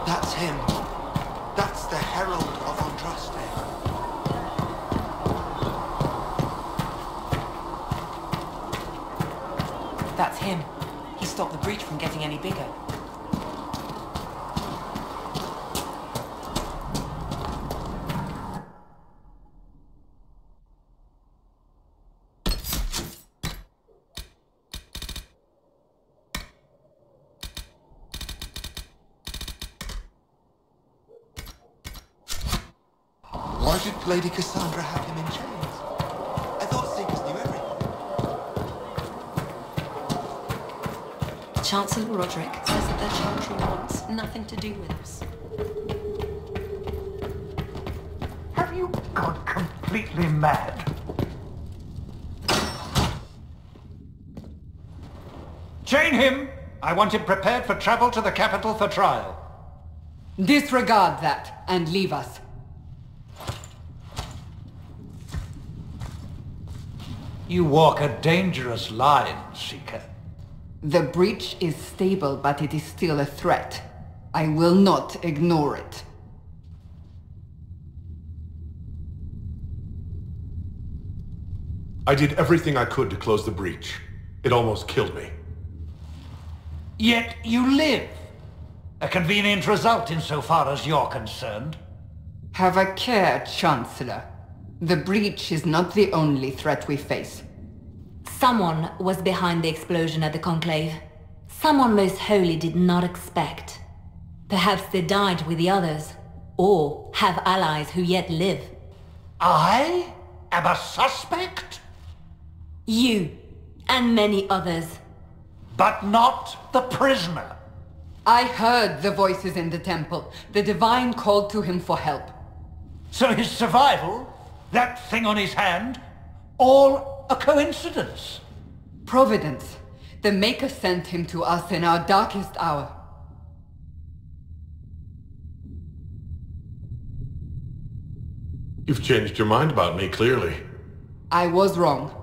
That's him. That's the Herald of Andraste. That's him. He stopped the breach from getting any bigger. Why did Lady Cassandra have him in chains? I thought Seekers knew everything. Chancellor Roderick says that their chantry wants nothing to do with us. Have you gone completely mad? Chain him! I want him prepared for travel to the capital for trial. Disregard that and leave us. You walk a dangerous line, Seeker. The breach is stable, but it is still a threat. I will not ignore it. I did everything I could to close the breach. It almost killed me. Yet you live. A convenient result insofar as you're concerned. Have a care, Chancellor. The breach is not the only threat we face. Someone was behind the explosion at the Conclave. Someone Most Holy did not expect. Perhaps they died with the others, or have allies who yet live. I am a suspect? You, and many others. But not the prisoner. I heard the voices in the temple. The Divine called to him for help. So his survival, that thing on his hand, all a coincidence? Providence. The Maker sent him to us in our darkest hour. You've changed your mind about me, clearly. I was wrong.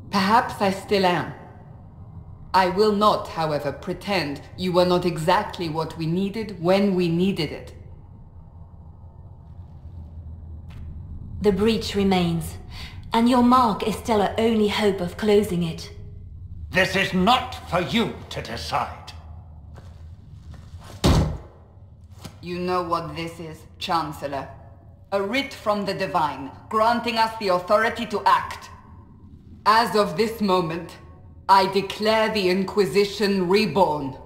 Perhaps I still am. I will not, however, pretend you were not exactly what we needed when we needed it. The breach remains, and your mark is still our only hope of closing it. This is not for you to decide. You know what this is, Chancellor. A writ from the Divine, granting us the authority to act. As of this moment, I declare the Inquisition reborn.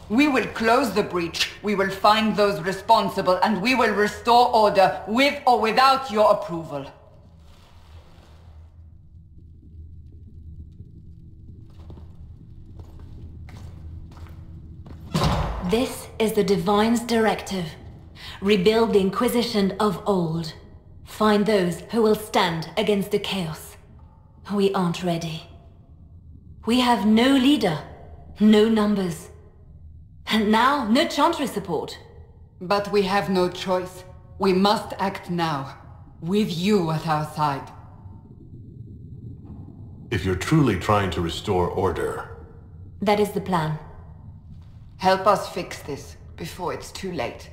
We will close the breach, we will find those responsible, and we will restore order with or without your approval. This is the Divine's directive. Rebuild the Inquisition of old. Find those who will stand against the chaos. We aren't ready. We have no leader, no numbers. And now, no Chantry support. But we have no choice. We must act now, with you at our side. If you're truly trying to restore order... That is the plan. Help us fix this, before it's too late.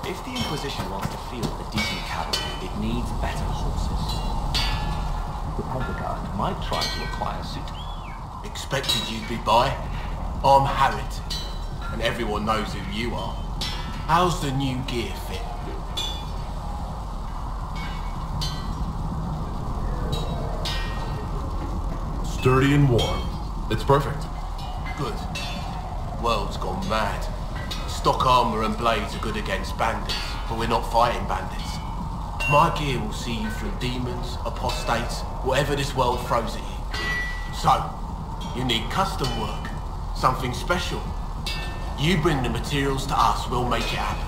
If the Inquisition wants to field a decent cavalry, it needs better horses. The Pentecost might try to acquire suit. Expected you'd be by. I'm Harriet, and everyone knows who you are. How's the new gear fit? Sturdy and warm. It's perfect. Good. World's gone mad. Stock armor and blades are good against bandits, but we're not fighting bandits. My gear will see you through demons, apostates, whatever this world throws at you. So, you need custom work. Something special. You bring the materials to us, we'll make it happen.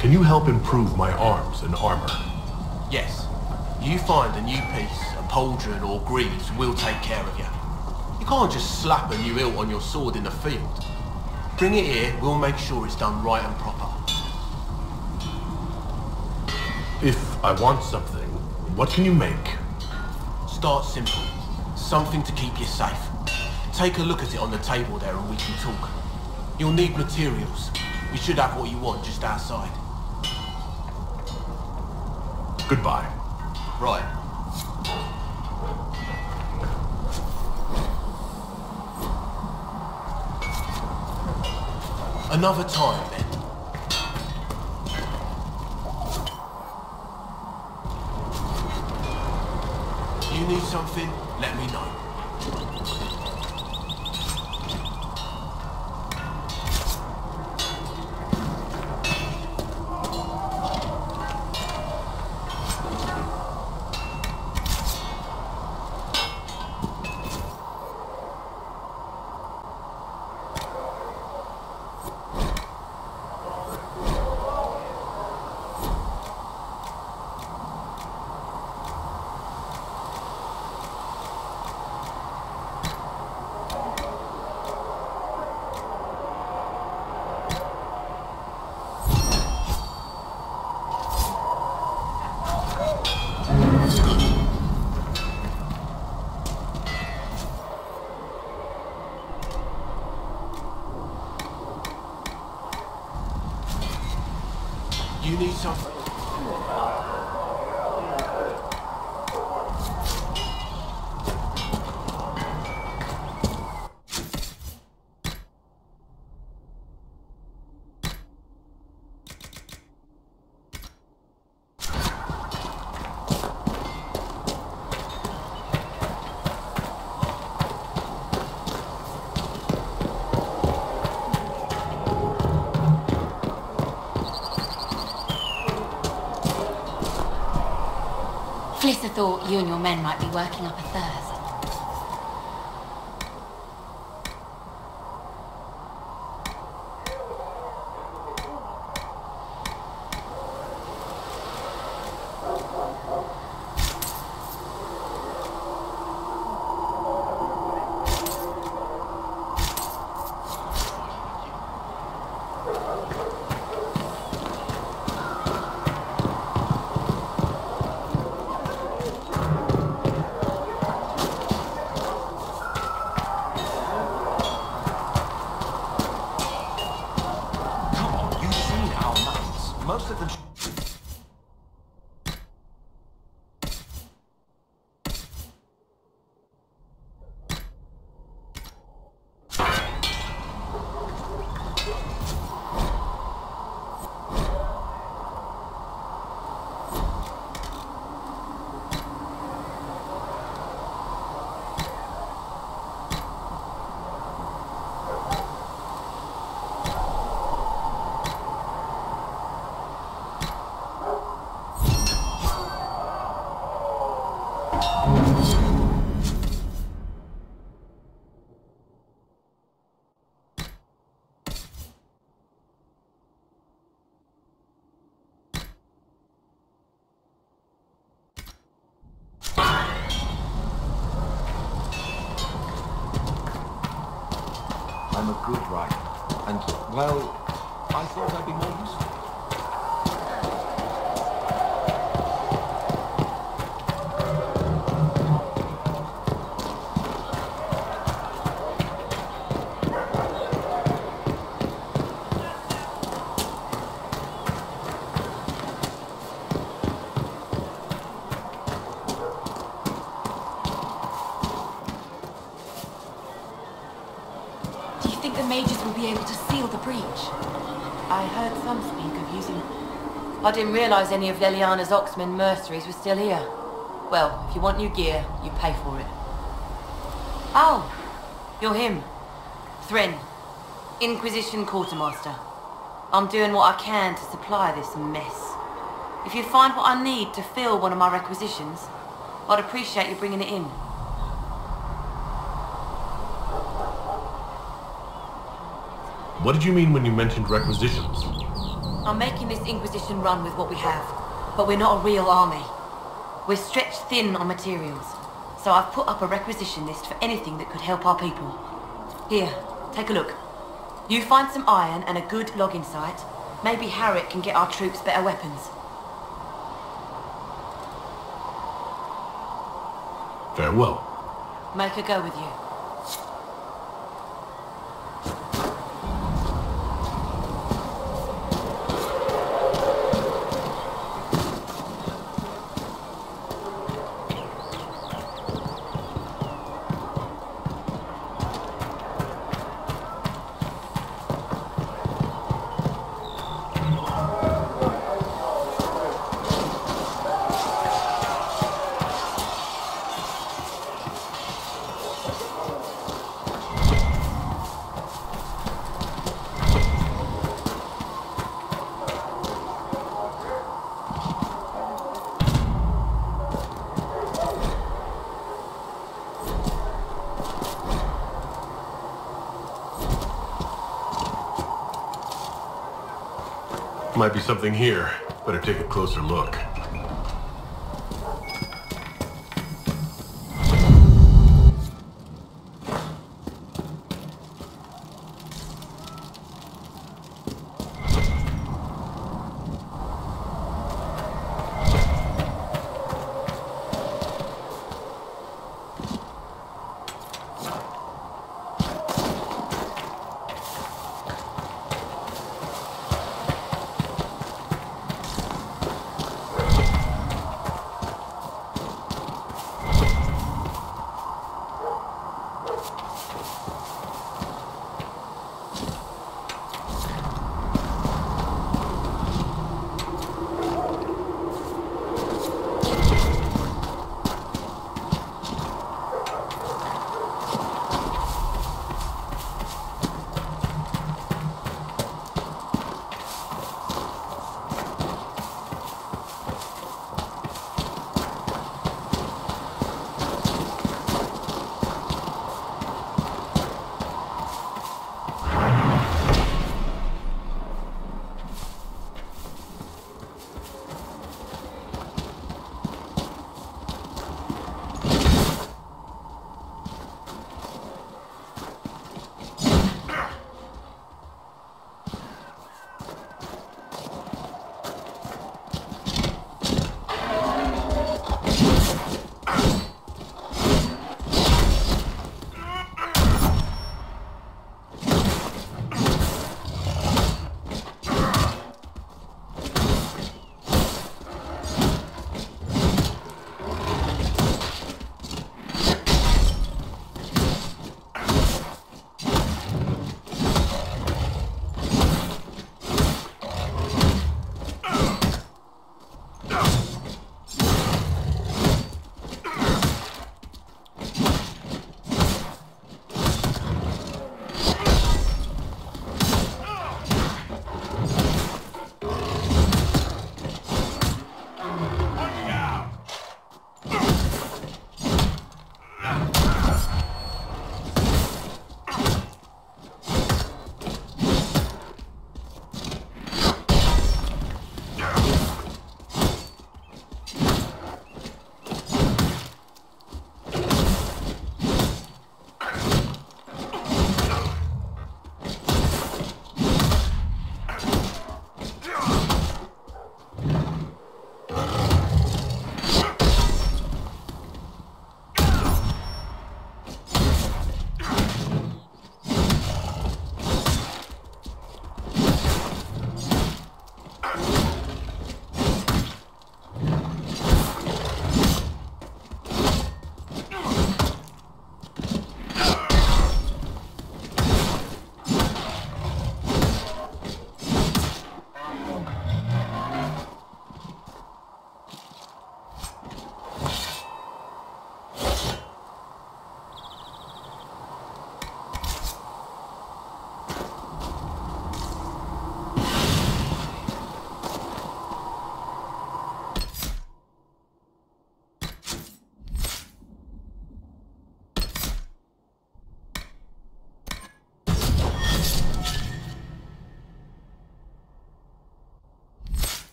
Can you help improve my arms and armor? Yes. You find a new piece, a pauldron or greaves, we'll take care of you. You can't just slap a new hilt on your sword in the field. Bring it here, we'll make sure it's done right and proper. If I want something, what can you make? Start simple. Something to keep you safe. Take a look at it on the table there and we can talk. You'll need materials. We should have what you want just outside. Goodbye. Right. Another time, then. You need something? Let me know. You need something? Flister thought you and your men might be working up a thirst. Most of them... I'm a good writer, and, well, I thought I'd be more useful. think the mages will be able to seal the breach? I heard some speak of using... I didn't realise any of Leliana's Oxmen mercenaries were still here. Well, if you want new gear, you pay for it. Oh, you're him. Thren, Inquisition Quartermaster. I'm doing what I can to supply this mess. If you find what I need to fill one of my requisitions, I'd appreciate you bringing it in. What did you mean when you mentioned requisitions? I'm making this Inquisition run with what we have, but we're not a real army. We're stretched thin on materials, so I've put up a requisition list for anything that could help our people. Here, take a look. You find some iron and a good logging site, maybe Harriet can get our troops better weapons. Farewell. Make her go with you. Might be something here. Better take a closer look.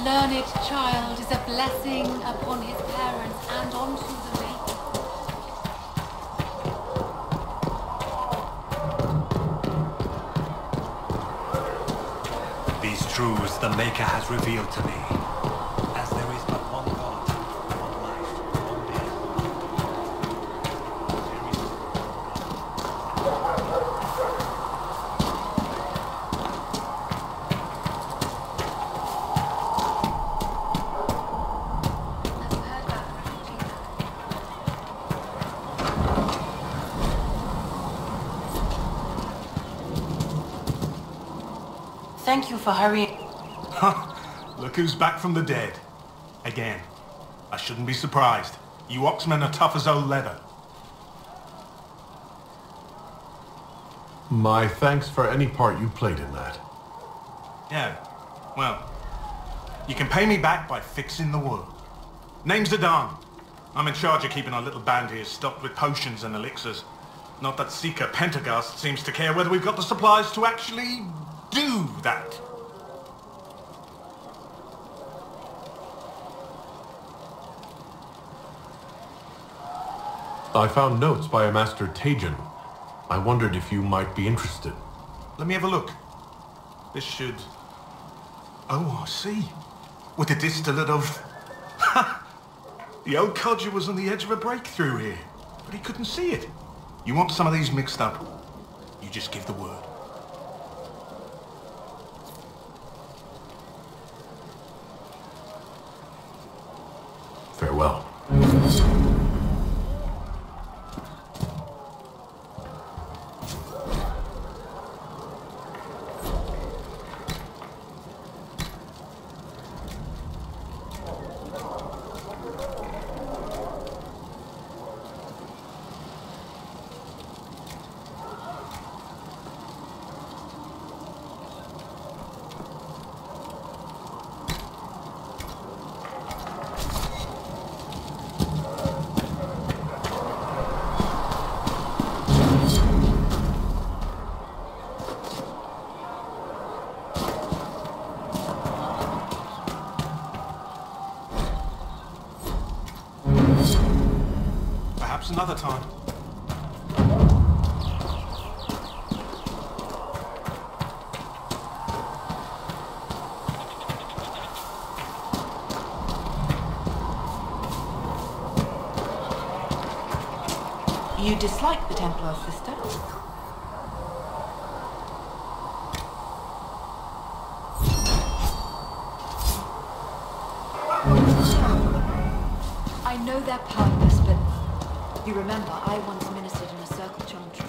learned child is a blessing upon his parents and onto the maker. These truths the Maker has revealed to me. As there is but one God, one life, one death. Thank you for hurrying. Look who's back from the dead. Again. I shouldn't be surprised. You Oxmen are tough as old leather. My thanks for any part you played in that. Yeah, well, you can pay me back by fixing the world. Name's Adan. I'm in charge of keeping our little band here stocked with potions and elixirs. Not that Seeker Pentagast seems to care whether we've got the supplies to actually do that. I found notes by a Master Tajan. I wondered if you might be interested. Let me have a look. This should... Oh, I see. With a distillate of... The old codger was on the edge of a breakthrough here, but he couldn't see it. You want some of these mixed up, you just give the word. Farewell. Perhaps another time. You dislike the Templar, sister? I know their purpose, but you remember I once ministered in a circle chantry.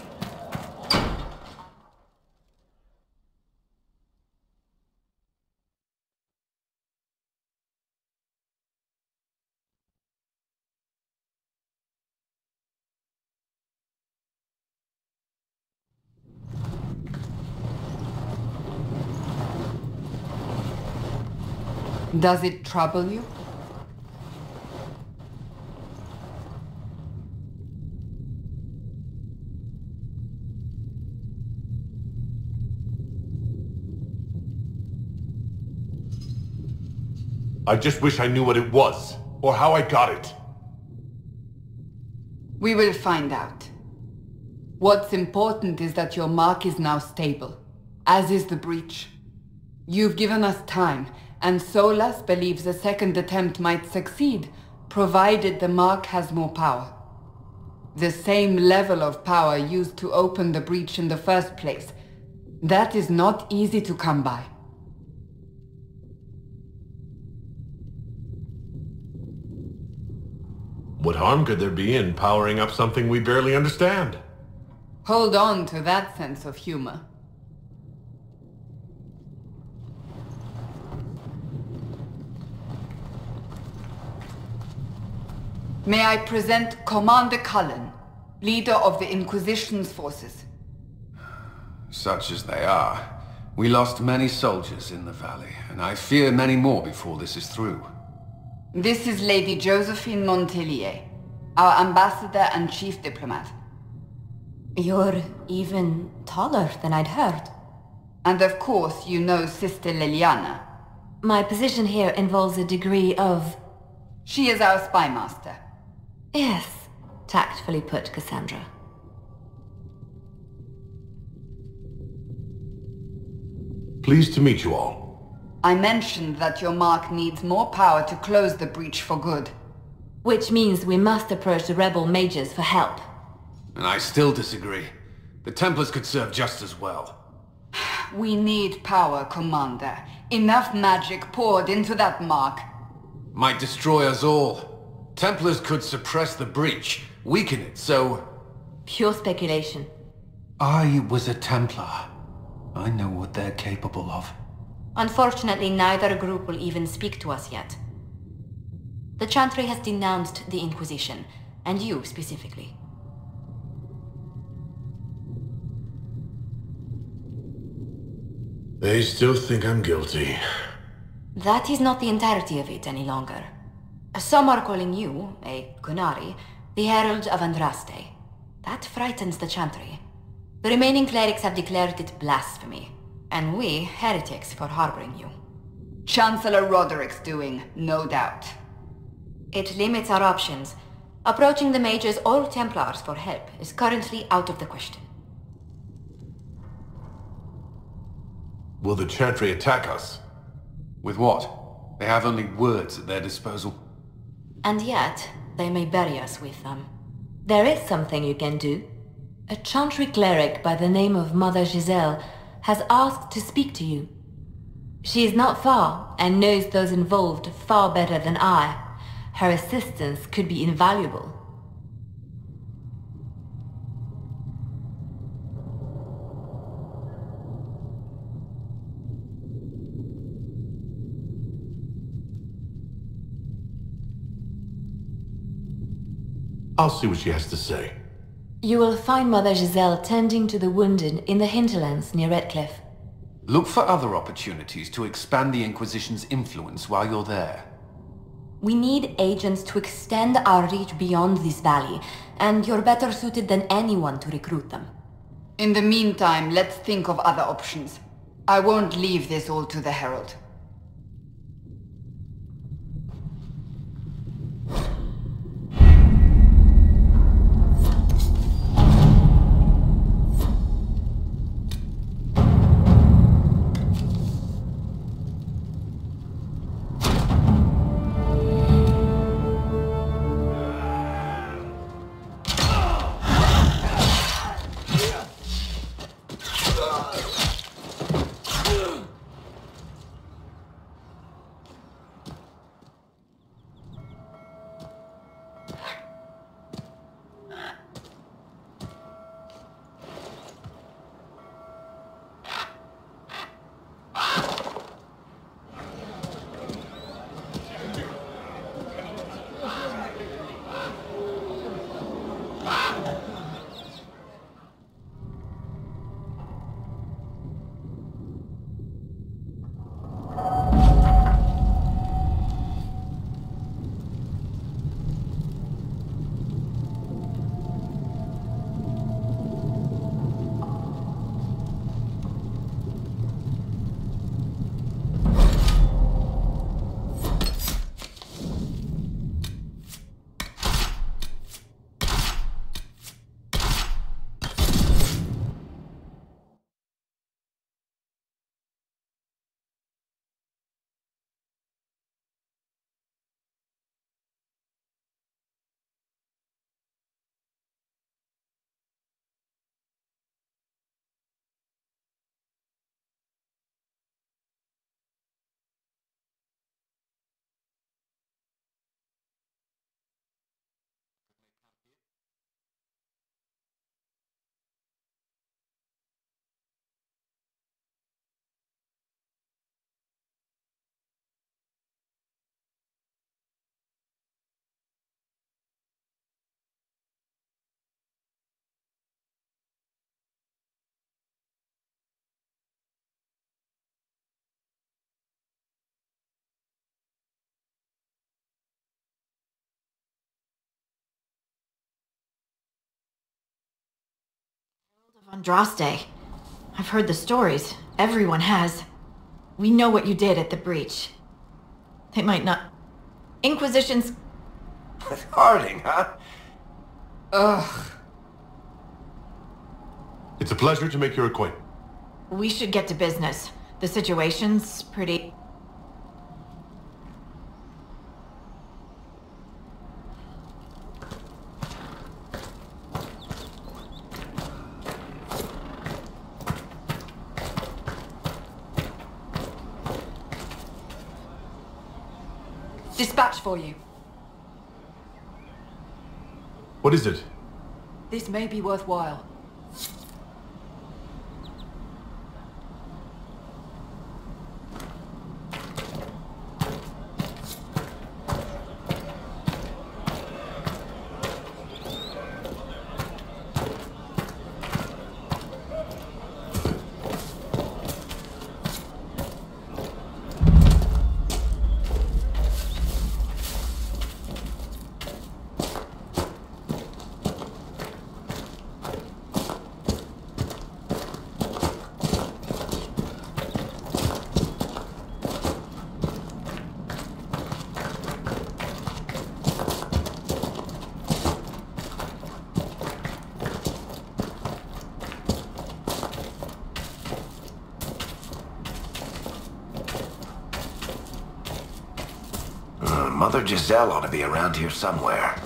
Does it trouble you? I just wish I knew what it was, or how I got it. We will find out. What's important is that your mark is now stable, as is the breach. You've given us time, and Solas believes a second attempt might succeed, provided the mark has more power. The same level of power used to open the breach in the first place. That is not easy to come by. What harm could there be in powering up something we barely understand? Hold on to that sense of humor. May I present Commander Cullen, leader of the Inquisition's forces. Such as they are. We lost many soldiers in the valley, and I fear many more before this is through. This is Lady Josephine Montelier, our ambassador and chief diplomat. You're even taller than I'd heard. And of course you know Sister Liliana. My position here involves a degree of... She is our spy master. Yes, tactfully put, Cassandra. Pleased to meet you all. I mentioned that your mark needs more power to close the breach for good. Which means we must approach the rebel mages for help. And I still disagree. The Templars could serve just as well. We need power, Commander. Enough magic poured into that mark. Might destroy us all. Templars could suppress the breach, weaken it, so... Pure speculation. I was a Templar. I know what they're capable of. Unfortunately, neither group will even speak to us yet. The Chantry has denounced the Inquisition, and you specifically. They still think I'm guilty. That is not the entirety of it any longer. Some are calling you, a Kunari, the Herald of Andraste. That frightens the Chantry. The remaining clerics have declared it blasphemy, and we, heretics, for harboring you. Chancellor Roderick's doing, no doubt. It limits our options. Approaching the mages or Templars for help is currently out of the question. Will the Chantry attack us? With what? They have only words at their disposal. And yet, they may bury us with them. There is something you can do. A Chantry cleric by the name of Mother Giselle has asked to speak to you. She is not far, and knows those involved far better than I. Her assistance could be invaluable. I'll see what she has to say. You will find Mother Giselle tending to the wounded in the hinterlands near Redcliffe. Look for other opportunities to expand the Inquisition's influence while you're there. We need agents to extend our reach beyond this valley, and you're better suited than anyone to recruit them. In the meantime, let's think of other options. I won't leave this all to the Herald. Andraste. I've heard the stories. Everyone has. We know what you did at the breach. They might not... Inquisition's... Harding, huh? Ugh. It's a pleasure to make your acquaintance. We should get to business. The situation's pretty... Dispatch for you. What is it? This may be worthwhile. Mother Giselle ought to be around here somewhere.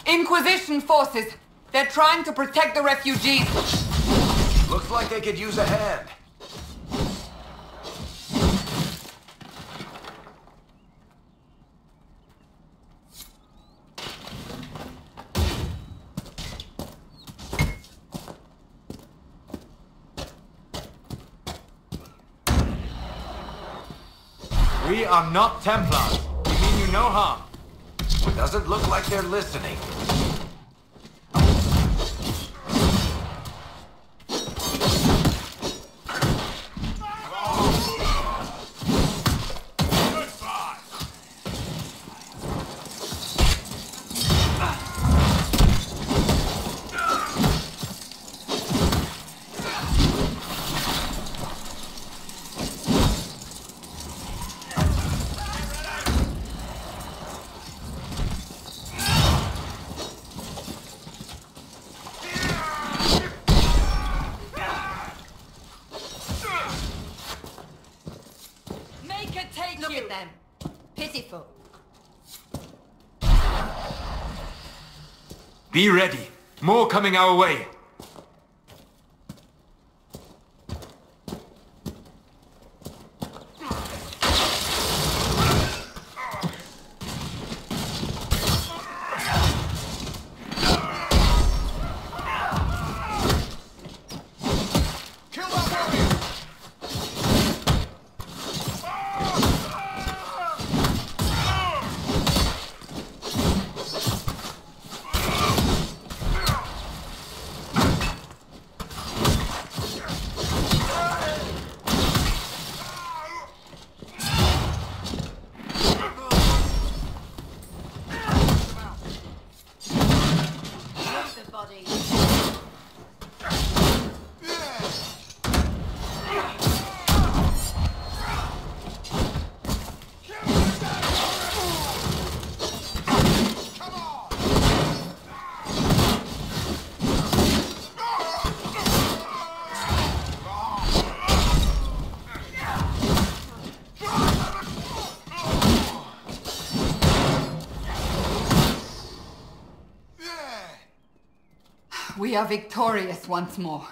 Inquisition forces! They're trying to protect the refugees! Looks like they could use a hand. We are not Templars. We mean you no harm. Doesn't look like they're listening. Look at them. Pitiful. Be ready. More coming our way. We are victorious once more.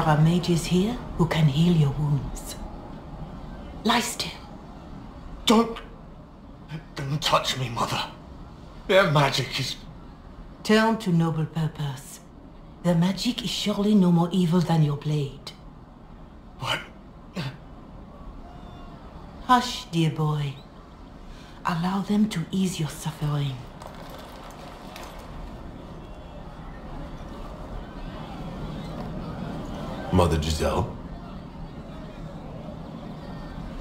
There are mages here who can heal your wounds. Lie still. Don't touch me, Mother. Their magic is... Turn to noble purpose. Their magic is surely no more evil than your blade. What? Hush, dear boy. Allow them to ease your suffering. Mother Giselle?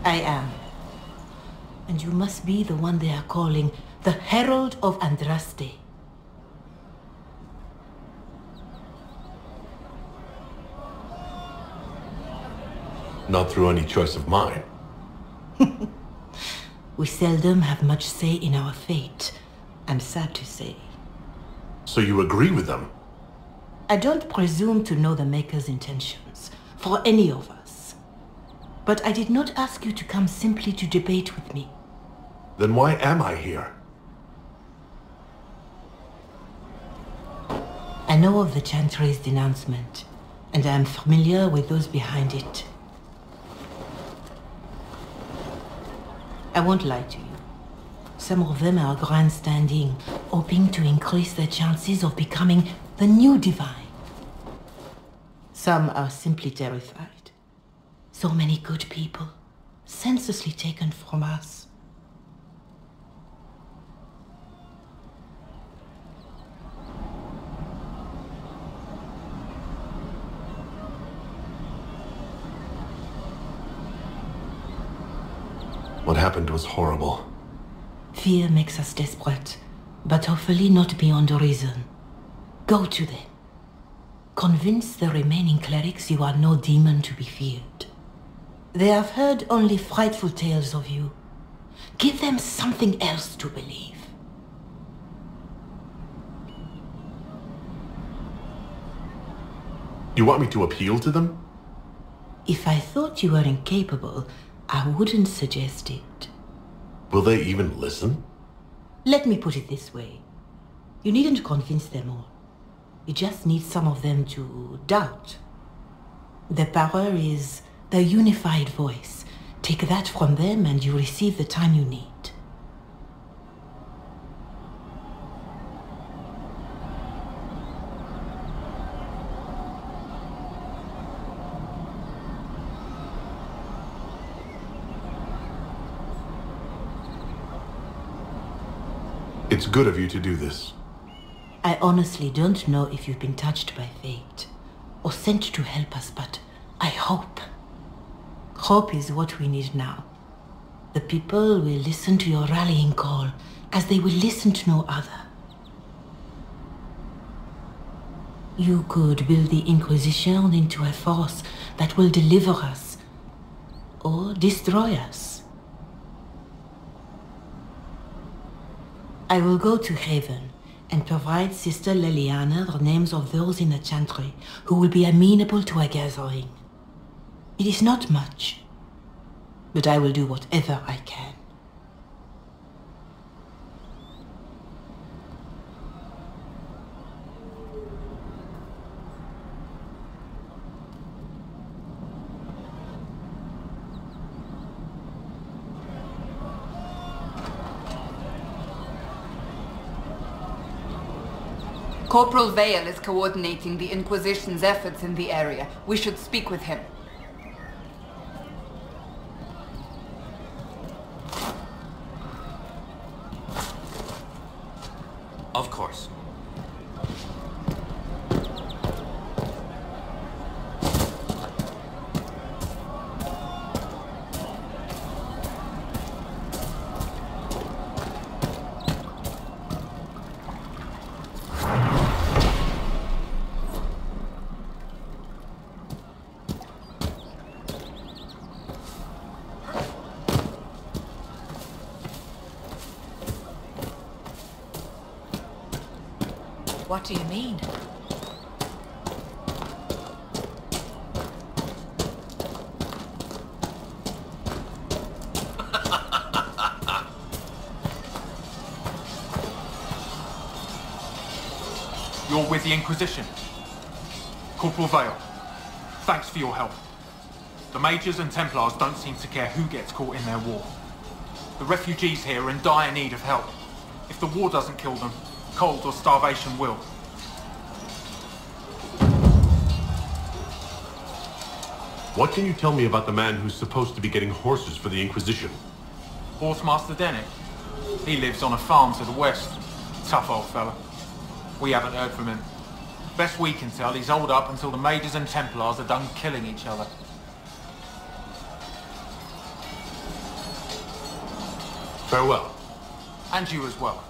I am. And you must be the one they are calling the Herald of Andraste. Not through any choice of mine. We seldom have much say in our fate, I'm sad to say. So you agree with them? I don't presume to know the Maker's intentions, for any of us. But I did not ask you to come simply to debate with me. Then why am I here? I know of the Chantry's denouncement, and I am familiar with those behind it. I won't lie to you. Some of them are grandstanding, hoping to increase their chances of becoming the new divine. Some are simply terrified. So many good people, senselessly taken from us. What happened was horrible. Fear makes us desperate, but hopefully not beyond reason. Go to them. Convince the remaining clerics you are no demon to be feared. They have heard only frightful tales of you. Give them something else to believe. You want me to appeal to them? If I thought you were incapable, I wouldn't suggest it. Will they even listen? Let me put it this way. You needn't convince them all. You just need some of them to doubt. The power is the unified voice. Take that from them and you receive the time you need. It's good of you to do this. I honestly don't know if you've been touched by fate or sent to help us, but I hope. Hope is what we need now. The people will listen to your rallying call as they will listen to no other. You could build the Inquisition into a force that will deliver us or destroy us. I will go to Haven and provide Sister Leliana the names of those in the Chantry who will be amenable to a gathering. It is not much, but I will do whatever I can. Corporal Vale is coordinating the Inquisition's efforts in the area. We should speak with him. Of course. What do you mean? You're with the Inquisition. Corporal Vale. Thanks for your help. The Mages and Templars don't seem to care who gets caught in their war. The refugees here are in dire need of help. If the war doesn't kill them, cold or starvation will. What can you tell me about the man who's supposed to be getting horses for the Inquisition? Horsemaster Dennick. He lives on a farm to the west. Tough old fella. We haven't heard from him. Best we can tell, he's holed up until the Mages and Templars are done killing each other. Farewell. And you as well.